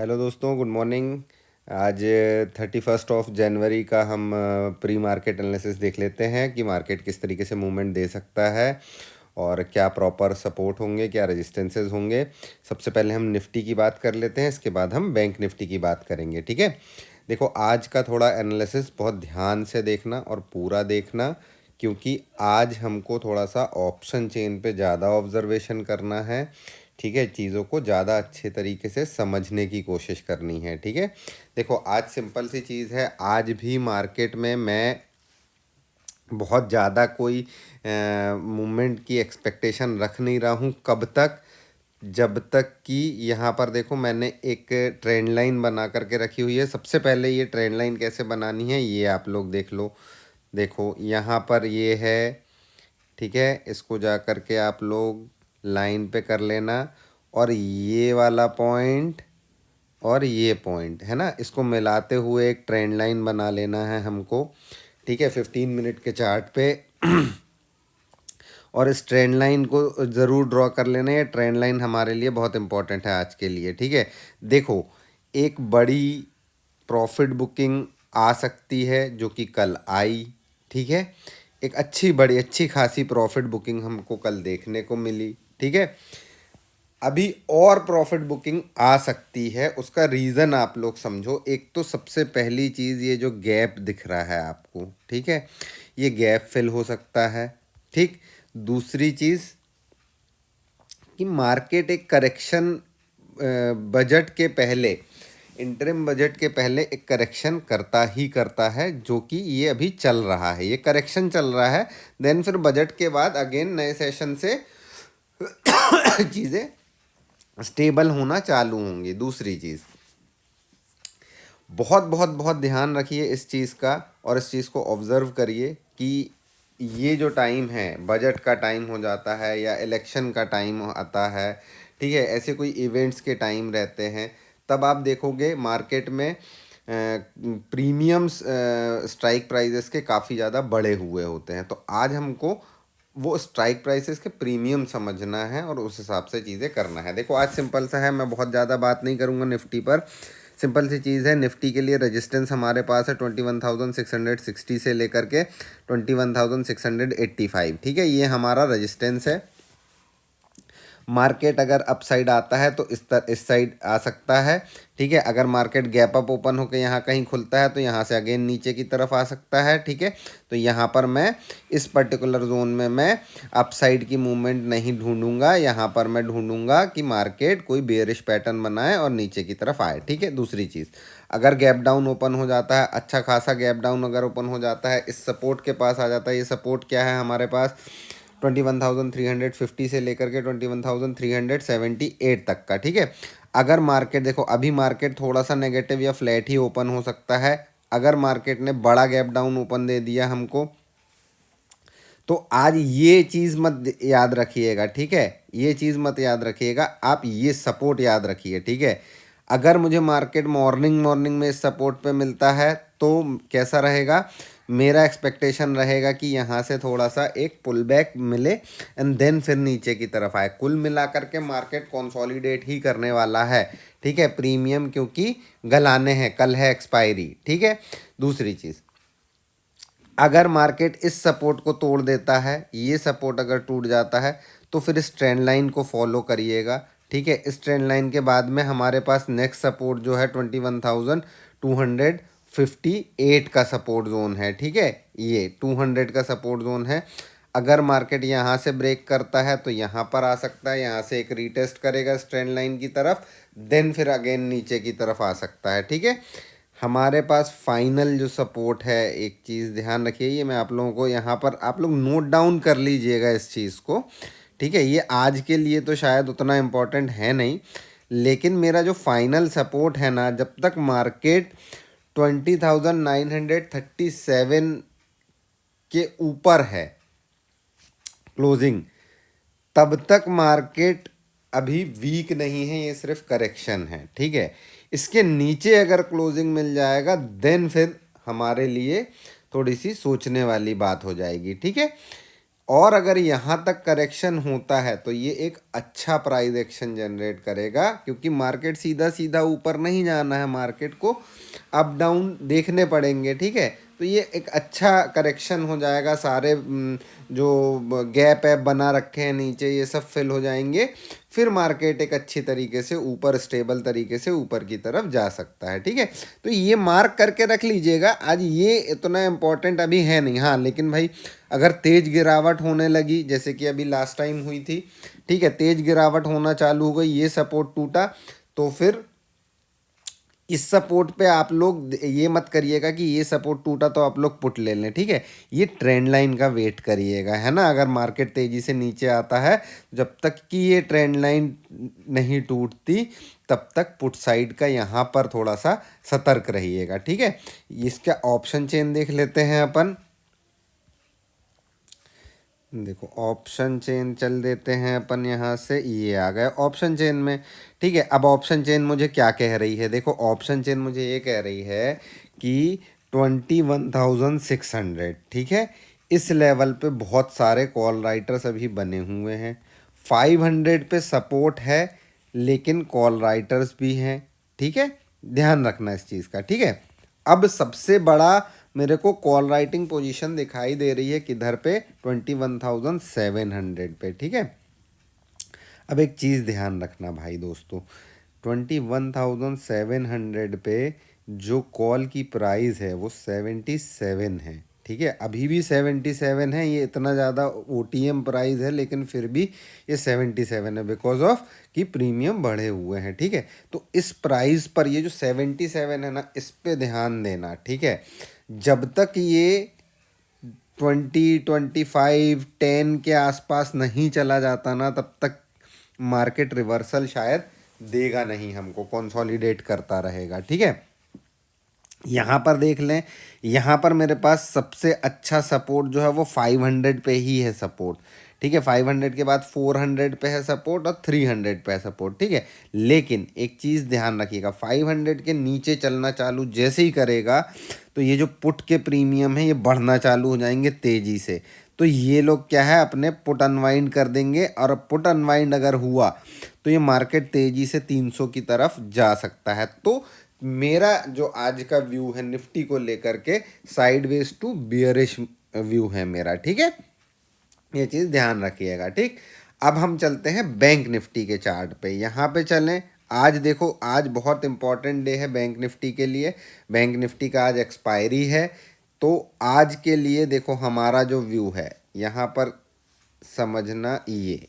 Hello दोस्तों, good morning. आज 31 जनवरी का हम प्री मार्केट एनालिसिस देख लेते हैं कि मार्केट किस तरीके से मूवमेंट दे सकता है और क्या प्रॉपर सपोर्ट होंगे, क्या रेजिस्टेंसेस होंगे। सबसे पहले हम निफ्टी की बात कर लेते हैं, इसके बाद हम बैंक निफ्टी की बात करेंगे। ठीक है, देखो आज का थोड़ा एनालिसिस बहुत ध्यान से देखना और पूरा देखना, क्योंकि आज हमको थोड़ा सा ऑप्शन चेन पे ज़्यादा ऑब्जर्वेशन करना है। ठीक है, चीज़ों को ज़्यादा अच्छे तरीके से समझने की कोशिश करनी है। ठीक है, देखो आज सिंपल सी चीज़ है, आज भी मार्केट में मैं बहुत ज़्यादा कोई मूवमेंट की एक्सपेक्टेशन रख नहीं रहा हूँ। कब तक? जब तक कि यहाँ पर देखो मैंने एक ट्रेंड लाइन बना करके रखी हुई है। सबसे पहले ये ट्रेंड लाइन कैसे बनानी है ये आप लोग देख लो। देखो यहाँ पर ये है, ठीक है, इसको जा कर के आप लोग लाइन पे कर लेना, और ये वाला पॉइंट और ये पॉइंट है ना, इसको मिलाते हुए एक ट्रेंड लाइन बना लेना है हमको। ठीक है, 15 मिनट के चार्ट पे और इस ट्रेंड लाइन को ज़रूर ड्रॉ कर लेना। ये ट्रेंड लाइन हमारे लिए बहुत इंपॉर्टेंट है आज के लिए। ठीक है, देखो एक बड़ी प्रॉफिट बुकिंग आ सकती है जो कि कल आई। ठीक है, एक बड़ी अच्छी खासी प्रॉफिट बुकिंग हमको कल देखने को मिली। ठीक है, अभी और प्रॉफिट बुकिंग आ सकती है, उसका रीज़न आप लोग समझो। एक तो सबसे पहली चीज़, ये जो गैप दिख रहा है आपको, ठीक है, ये गैप फिल हो सकता है। ठीक, दूसरी चीज़ कि मार्केट एक करेक्शन बजट के पहले, इंटरिम बजट के पहले एक करेक्शन करता ही करता है, जो कि ये अभी चल रहा है, ये करेक्शन चल रहा है। देन फिर बजट के बाद अगेन नए सेशन से चीज़ें स्टेबल होना चालू होंगी। दूसरी चीज़, बहुत बहुत बहुत ध्यान रखिए इस चीज़ का, और इस चीज़ को ऑब्ज़र्व करिए कि ये जो टाइम है, बजट का टाइम हो जाता है या इलेक्शन का टाइम आता है, ठीक है, ऐसे कोई इवेंट्स के टाइम रहते हैं, तब आप देखोगे मार्केट में प्रीमियम्स स्ट्राइक प्राइजेस के काफ़ी ज़्यादा बढ़े हुए होते हैं। तो आज हमको वो स्ट्राइक प्राइसेस के प्रीमियम समझना है और उस हिसाब से चीज़ें करना है। देखो आज सिंपल सा है, मैं बहुत ज़्यादा बात नहीं करूँगा निफ्टी पर। सिंपल सी चीज़ है, निफ्टी के लिए रेजिस्टेंस हमारे पास है 21,660 से लेकर के 21,685। ठीक है, ये हमारा रेजिस्टेंस है। मार्केट अगर अप साइड आता है तो इस साइड आ सकता है। ठीक है, अगर मार्केट गैप अप ओपन होकर यहाँ कहीं खुलता है तो यहाँ से अगेन नीचे की तरफ आ सकता है। ठीक है, तो यहाँ पर मैं इस पर्टिकुलर जोन में मैं अप साइड की मूवमेंट नहीं ढूंढूंगा, यहाँ पर मैं ढूंढूंगा कि मार्केट कोई बेयरिश पैटर्न बनाए और नीचे की तरफ आए। ठीक है, दूसरी चीज़, अगर गैप डाउन ओपन हो जाता है, अच्छा खासा गैप डाउन अगर ओपन हो जाता है, इस सपोर्ट के पास आ जाता है। ये सपोर्ट क्या है हमारे पास? 21,350 से लेकर के 21,378 तक का। ठीक है, अगर मार्केट देखो, अभी मार्केट थोड़ा सा नेगेटिव या फ्लैट ही ओपन हो सकता है। अगर मार्केट ने बड़ा गैप डाउन ओपन दे दिया हमको, तो आज ये चीज़ मत याद रखिएगा। ठीक है, ये चीज़ मत याद रखिएगा, आप ये सपोर्ट याद रखिए। ठीक है, अगर मुझे मार्केट मॉर्निंग मॉर्निंग में इस सपोर्ट पे मिलता है तो कैसा रहेगा? मेरा एक्सपेक्टेशन रहेगा कि यहाँ से थोड़ा सा एक पुल बैक मिले एंड देन फिर नीचे की तरफ आए। कुल मिला करके मार्केट कंसोलिडेट ही करने वाला है। ठीक है, प्रीमियम क्योंकि गलाने हैं, कल है एक्सपायरी। ठीक है, दूसरी चीज़, अगर मार्केट इस सपोर्ट को तोड़ देता है, ये सपोर्ट अगर टूट जाता है, तो फिर इस ट्रेंड लाइन को फॉलो करिएगा। ठीक है, इस ट्रेंड लाइन के बाद में हमारे पास नेक्स्ट सपोर्ट जो है 21,258 का सपोर्ट जोन है। ठीक है, ये 200 का सपोर्ट जोन है। अगर मार्केट यहाँ से ब्रेक करता है तो यहाँ पर आ सकता है, यहाँ से एक रीटेस्ट करेगा इस ट्रेंड लाइन की तरफ, देन फिर अगेन नीचे की तरफ आ सकता है। ठीक है, हमारे पास फाइनल जो सपोर्ट है, एक चीज़ ध्यान रखिए, ये मैं आप लोगों को यहाँ पर आप लोग नोट डाउन कर लीजिएगा इस चीज़ को। ठीक है, ये आज के लिए तो शायद उतना इम्पोर्टेंट है नहीं, लेकिन मेरा जो फाइनल सपोर्ट है ना, जब तक मार्केट 20,937 के ऊपर है क्लोजिंग, तब तक मार्केट अभी वीक नहीं है, ये सिर्फ करेक्शन है। ठीक है, इसके नीचे अगर क्लोजिंग मिल जाएगा देन फिर हमारे लिए थोड़ी सी सोचने वाली बात हो जाएगी। ठीक है, और अगर यहाँ तक करेक्शन होता है तो ये एक अच्छा प्राइस एक्शन जनरेट करेगा, क्योंकि मार्केट सीधा सीधा ऊपर नहीं जाना है, मार्केट को अप डाउन देखने पड़ेंगे, ठीक है। तो ये एक अच्छा करेक्शन हो जाएगा, सारे जो गैप ऐप बना रखे हैं नीचे ये सब फिल हो जाएंगे, फिर मार्केट एक अच्छी तरीके से ऊपर स्टेबल तरीके से ऊपर की तरफ जा सकता है, ठीक है। तो ये मार्क करके रख लीजिएगा। आज ये इतना इम्पोर्टेंट अभी है नहीं, हाँ, लेकिन भाई अगर तेज गिरावट होने लगी जैसे कि अभी लास्ट टाइम हुई थी, ठीक है, तेज गिरावट होना चालू हो गई, ये सपोर्ट टूटा, तो फिर इस सपोर्ट पे आप लोग ये मत करिएगा कि ये सपोर्ट टूटा तो आप लोग पुट ले लें, ठीक है। ये ट्रेंड लाइन का वेट करिएगा, है ना। अगर मार्केट तेज़ी से नीचे आता है, जब तक कि ये ट्रेंड लाइन नहीं टूटती तब तक पुट साइड का यहाँ पर थोड़ा सा सतर्क रहिएगा, ठीक है। इसका ऑप्शन चेन देख लेते हैं अपन। देखो ऑप्शन चेन चल देते हैं अपन यहाँ से, ये आ गए ऑप्शन चेन में, ठीक है। अब ऑप्शन चेन मुझे क्या कह रही है, देखो ऑप्शन चेन मुझे ये कह रही है कि 21,600, ठीक है, इस लेवल पे बहुत सारे कॉल राइटर्स अभी बने हुए हैं। 500 पे सपोर्ट है, लेकिन कॉल राइटर्स भी हैं, ठीक है। ध्यान रखना इस चीज़ का, ठीक है। अब सबसे बड़ा मेरे को कॉल राइटिंग पोजीशन दिखाई दे रही है किधर पे, 21,700 पे, ठीक है। अब एक चीज़ ध्यान रखना भाई दोस्तों, 21,700 पे जो कॉल की प्राइस है वो 77 है, ठीक है। अभी भी 77 है, ये इतना ज़्यादा OTM प्राइस है, लेकिन फिर भी ये 77 है बिकॉज ऑफ कि प्रीमियम बढ़े हुए हैं, ठीक है। तो इस प्राइस पर ये जो 77 है ना, इस पे ध्यान देना, ठीक है। जब तक ये 20, 25, 10 के आसपास नहीं चला जाता ना, तब तक मार्केट रिवर्सल शायद देगा नहीं, हमको कंसोलिडेट करता रहेगा, ठीक है। यहाँ पर देख लें, यहाँ पर मेरे पास सबसे अच्छा सपोर्ट जो है वो 500 पे ही है सपोर्ट, ठीक है। 500 के बाद 400 पे है सपोर्ट और 300 पे है सपोर्ट, ठीक है। लेकिन एक चीज़ ध्यान रखिएगा, 500 के नीचे चलना चालू जैसे ही करेगा तो ये जो पुट के प्रीमियम है ये बढ़ना चालू हो जाएंगे तेज़ी से। तो ये लोग क्या है, अपने पुट अनवाइंड कर देंगे, और पुट अनवाइंड अगर हुआ तो ये मार्केट तेज़ी से 300 की तरफ जा सकता है। तो मेरा जो आज का व्यू है निफ्टी को लेकर के, साइडवेज टू बियरिश व्यू है मेरा, ठीक है। ये चीज़ ध्यान रखिएगा, ठीक। अब हम चलते हैं बैंक निफ्टी के चार्ट पे, यहाँ पे चलें। आज देखो, आज बहुत इंपॉर्टेंट डे है बैंक निफ्टी के लिए, बैंक निफ्टी का आज एक्सपायरी है। तो आज के लिए देखो हमारा जो व्यू है यहाँ पर समझना ये,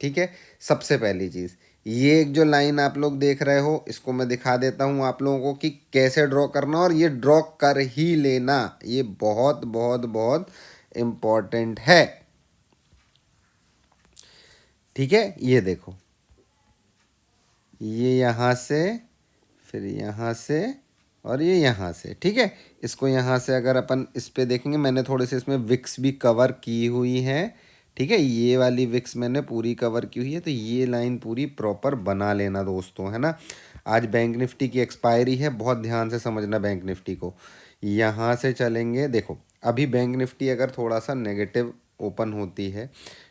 ठीक है। सबसे पहली चीज़, ये एक जो लाइन आप लोग देख रहे हो, इसको मैं दिखा देता हूँ आप लोगों को कि कैसे ड्रॉ करना, और ये ड्रॉ कर ही लेना, ये बहुत बहुत बहुत इम्पॉर्टेंट है, ठीक है। ये देखो, ये यहाँ से, फिर यहाँ से, और ये यहाँ से, ठीक है। इसको यहाँ से अगर अपन इस पे देखेंगे, मैंने थोड़े से इसमें विक्स भी कवर की हुई है, ठीक है। ये वाली विक्स मैंने पूरी कवर की हुई है, तो ये लाइन पूरी प्रॉपर बना लेना दोस्तों, है ना। आज बैंक निफ्टी की एक्सपायरी है, बहुत ध्यान से समझना बैंक निफ्टी को। यहाँ से चलेंगे, देखो अभी बैंक निफ्टी अगर थोड़ा सा नेगेटिव ओपन होती है,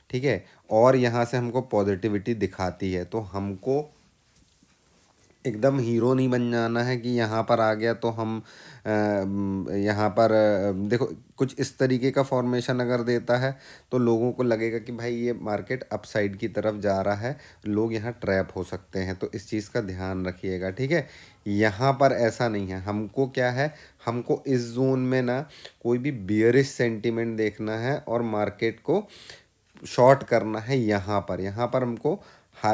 ठीक है, और यहाँ से हमको पॉजिटिविटी दिखाती है, तो हमको एकदम हीरो नहीं बन जाना है कि यहाँ पर आ गया तो हम यहाँ पर देखो कुछ इस तरीके का फॉर्मेशन अगर देता है तो लोगों को लगेगा कि भाई ये मार्केट अपसाइड की तरफ जा रहा है, लोग यहाँ ट्रैप हो सकते हैं। तो इस चीज़ का ध्यान रखिएगा, ठीक है। यहाँ पर ऐसा नहीं है, हमको क्या है, हमको इस जोन में ना कोई भी बियरिश सेंटीमेंट देखना है और मार्केट को शॉर्ट करना है। यहाँ पर हमको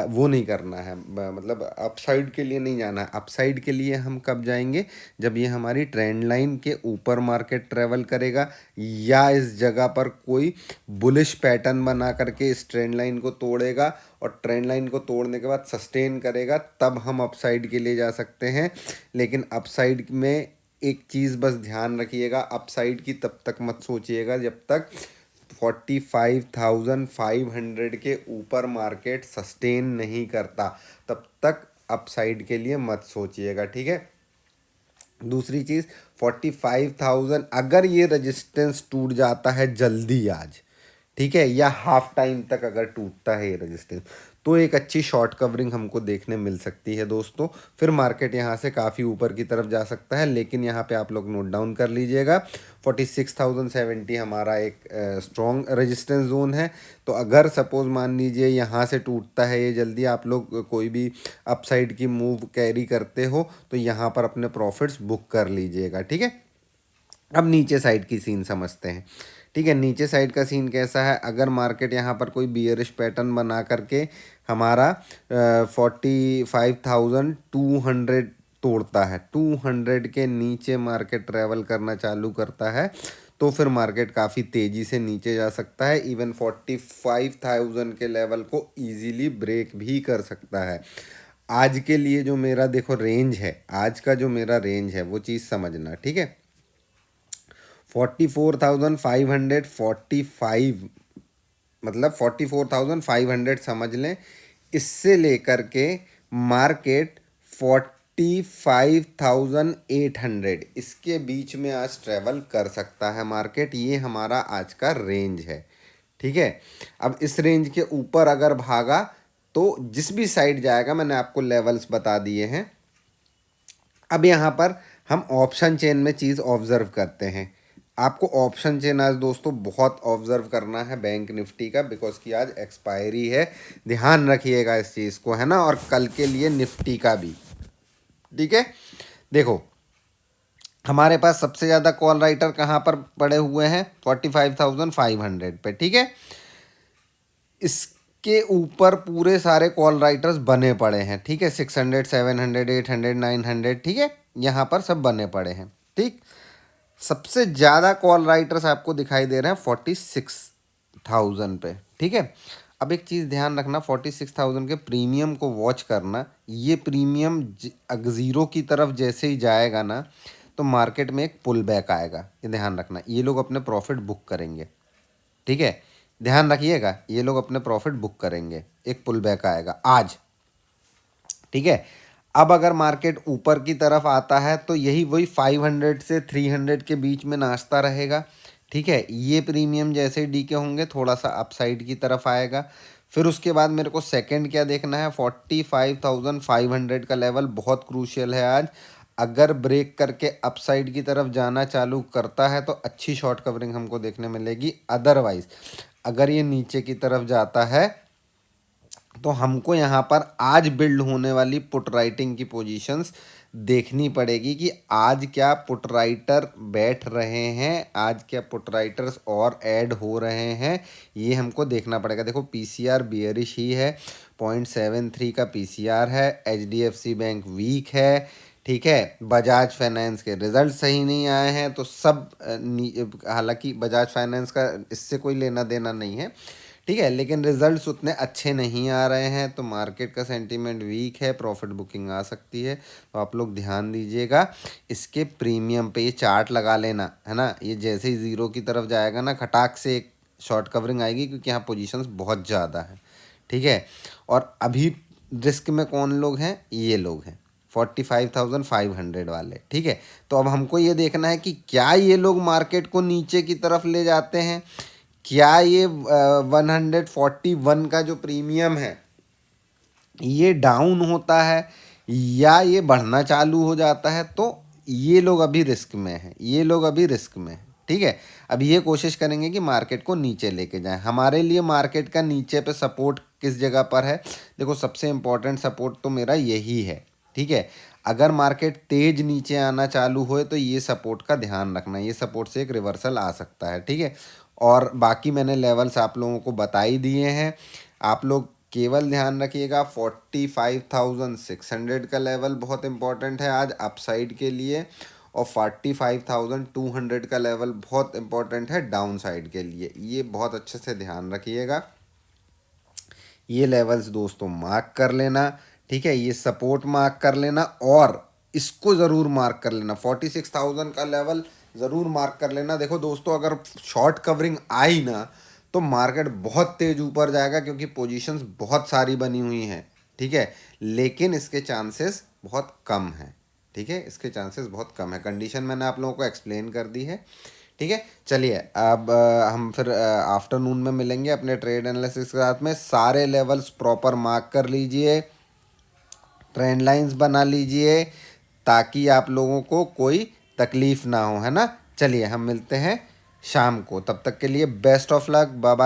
वो नहीं करना है, मतलब अपसाइड के लिए नहीं जाना है। अपसाइड के लिए हम कब जाएंगे, जब ये हमारी ट्रेंड लाइन के ऊपर मार्केट ट्रेवल करेगा, या इस जगह पर कोई बुलिश पैटर्न बना करके इस ट्रेंड लाइन को तोड़ेगा, और ट्रेंड लाइन को तोड़ने के बाद सस्टेन करेगा, तब हम अपसाइड के लिए जा सकते हैं। लेकिन अपसाइड में एक चीज़ बस ध्यान रखिएगा, अपसाइड की तब तक मत सोचिएगा जब तक 45,500 के ऊपर मार्केट सस्टेन नहीं करता, तब तक अपसाइड के लिए मत सोचिएगा, ठीक है। दूसरी चीज़, 45,000 अगर ये रेजिस्टेंस टूट जाता है जल्दी आज, ठीक है, या हाफ टाइम तक अगर टूटता है ये रेजिस्टेंस, तो एक अच्छी शॉर्ट कवरिंग हमको देखने मिल सकती है दोस्तों। फिर मार्केट यहाँ से काफ़ी ऊपर की तरफ जा सकता है, लेकिन यहाँ पे आप लोग नोट डाउन कर लीजिएगा 46,070 हमारा एक स्ट्रॉन्ग रेजिस्टेंस जोन है। तो अगर सपोज मान लीजिए यहाँ से टूटता है ये जल्दी, आप लोग कोई भी अपसाइड की मूव कैरी करते हो तो यहाँ पर अपने प्रॉफिट्स बुक कर लीजिएगा। ठीक है, अब नीचे साइड की सीन समझते हैं। ठीक है, नीचे साइड का सीन कैसा है, अगर मार्केट यहाँ पर कोई बियरिश पैटर्न बना करके हमारा 45,200 तोड़ता है, 200 के नीचे मार्केट ट्रैवल करना चालू करता है, तो फिर मार्केट काफ़ी तेज़ी से नीचे जा सकता है। इवन 45,000 के लेवल को इजीली ब्रेक भी कर सकता है। आज के लिए जो मेरा देखो रेंज है, आज का जो मेरा रेंज है वो चीज़ समझना। ठीक है, 44,545, मतलब 44,500 समझ लें। इससे लेकर के मार्केट 45,800, इसके बीच में आज ट्रेवल कर सकता है मार्केट। ये हमारा आज का रेंज है। ठीक है, अब इस रेंज के ऊपर अगर भागा तो जिस भी साइड जाएगा, मैंने आपको लेवल्स बता दिए हैं। अब यहाँ पर हम ऑप्शन चेन में चीज़ ऑब्जर्व करते हैं। आपको ऑप्शन चेन आज दोस्तों बहुत ऑब्जर्व करना है बैंक निफ्टी का, बिकॉज कि आज एक्सपायरी है, ध्यान रखिएगा इस चीज़ को, है ना। और कल के लिए निफ्टी का भी। ठीक है, देखो हमारे पास सबसे ज़्यादा कॉल राइटर कहाँ पर पड़े हुए हैं, 45,500 पे। ठीक है, इसके ऊपर पूरे सारे कॉल राइटर्स बने पड़े हैं। ठीक है, 600, 700, 800, 900, ठीक है, यहाँ पर सब बने पड़े हैं। ठीक, सबसे ज़्यादा कॉल राइटर्स आपको दिखाई दे रहे हैं 46,000 पे। ठीक है, अब एक चीज़ ध्यान रखना, 46,000 के प्रीमियम को वॉच करना। ये प्रीमियम ज़ीरो की तरफ जैसे ही जाएगा ना, तो मार्केट में एक पुल बैक आएगा, ये ध्यान रखना। ये लोग अपने प्रॉफिट बुक करेंगे। ठीक है, ध्यान रखिएगा, ये लोग अपने प्रॉफिट बुक करेंगे, एक पुल बैक आएगा आज। ठीक है, अब अगर मार्केट ऊपर की तरफ आता है तो यही वही 500 से 300 के बीच में नाचता रहेगा। ठीक है, ये प्रीमियम जैसे ही डीके होंगे थोड़ा सा अपसाइड की तरफ आएगा। फिर उसके बाद मेरे को सेकंड क्या देखना है, 45,500 का लेवल बहुत क्रूशियल है आज। अगर ब्रेक करके अपसाइड की तरफ जाना चालू करता है तो अच्छी शॉर्ट कवरिंग हमको देखने मिलेगी। अदरवाइज अगर ये नीचे की तरफ जाता है तो हमको यहाँ पर आज बिल्ड होने वाली पुट राइटिंग की पोजीशंस देखनी पड़ेगी कि आज क्या पुट राइटर बैठ रहे हैं, आज क्या पुट राइटर्स और ऐड हो रहे हैं, ये हमको देखना पड़ेगा। देखो पीसीआर बियरिश ही है, 0.73 का पीसीआर है, एचडीएफसी बैंक वीक है। ठीक है, बजाज फाइनेंस के रिजल्ट सही नहीं आए हैं, तो सब हालांकि बजाज फाइनेंस का इससे कोई लेना देना नहीं है। ठीक है, लेकिन रिजल्ट्स उतने अच्छे नहीं आ रहे हैं, तो मार्केट का सेंटीमेंट वीक है, प्रॉफिट बुकिंग आ सकती है। तो आप लोग ध्यान दीजिएगा इसके प्रीमियम पे, ये चार्ट लगा लेना, है ना। ये जैसे ही ज़ीरो की तरफ जाएगा ना, खटाक से एक शॉर्ट कवरिंग आएगी, क्योंकि यहाँ पोजीशंस बहुत ज़्यादा हैं। ठीक है, और अभी रिस्क में कौन लोग हैं, ये लोग हैं 45,500 वाले। ठीक है, तो अब हमको ये देखना है कि क्या ये लोग मार्केट को नीचे की तरफ ले जाते हैं, क्या ये 141 का जो प्रीमियम है ये डाउन होता है, या ये बढ़ना चालू हो जाता है। तो ये लोग अभी रिस्क में हैं, ये लोग अभी रिस्क में हैं। ठीक है, अब ये कोशिश करेंगे कि मार्केट को नीचे लेके जाएं। हमारे लिए मार्केट का नीचे पे सपोर्ट किस जगह पर है, देखो सबसे इम्पोर्टेंट सपोर्ट तो मेरा यही है। ठीक है, अगर मार्केट तेज नीचे आना चालू होए तो ये सपोर्ट का ध्यान रखना, ये सपोर्ट से एक रिवर्सल आ सकता है। ठीक है, और बाकी मैंने लेवल्स आप लोगों को बता ही दिए हैं। आप लोग केवल ध्यान रखिएगा 45,600 का लेवल बहुत इंपॉर्टेंट है आज अपसाइड के लिए, और 45,200 का लेवल बहुत इंपॉर्टेंट है डाउन साइड के लिए। ये बहुत अच्छे से ध्यान रखिएगा, ये लेवल्स दोस्तों मार्क कर लेना। ठीक है, ये सपोर्ट मार्क कर लेना, और इसको ज़रूर मार्क कर लेना, 46,000 का लेवल ज़रूर मार्क कर लेना। देखो दोस्तों, अगर शॉर्ट कवरिंग आई ना तो मार्केट बहुत तेज़ ऊपर जाएगा, क्योंकि पोजीशंस बहुत सारी बनी हुई हैं। ठीक है, लेकिन इसके चांसेस बहुत कम हैं। ठीक है, इसके चांसेस बहुत कम है। कंडीशन मैंने आप लोगों को एक्सप्लेन कर दी है। ठीक है, चलिए अब हम फिर आफ्टरनून में मिलेंगे अपने ट्रेड एनालिसिस के साथ में। सारे लेवल्स प्रॉपर मार्क कर लीजिए, ट्रेंड लाइंस बना लीजिए, ताकि आप लोगों को कोई तकलीफ ना हो, है ना। चलिए हम मिलते हैं शाम को, तब तक के लिए best of luck, bye bye.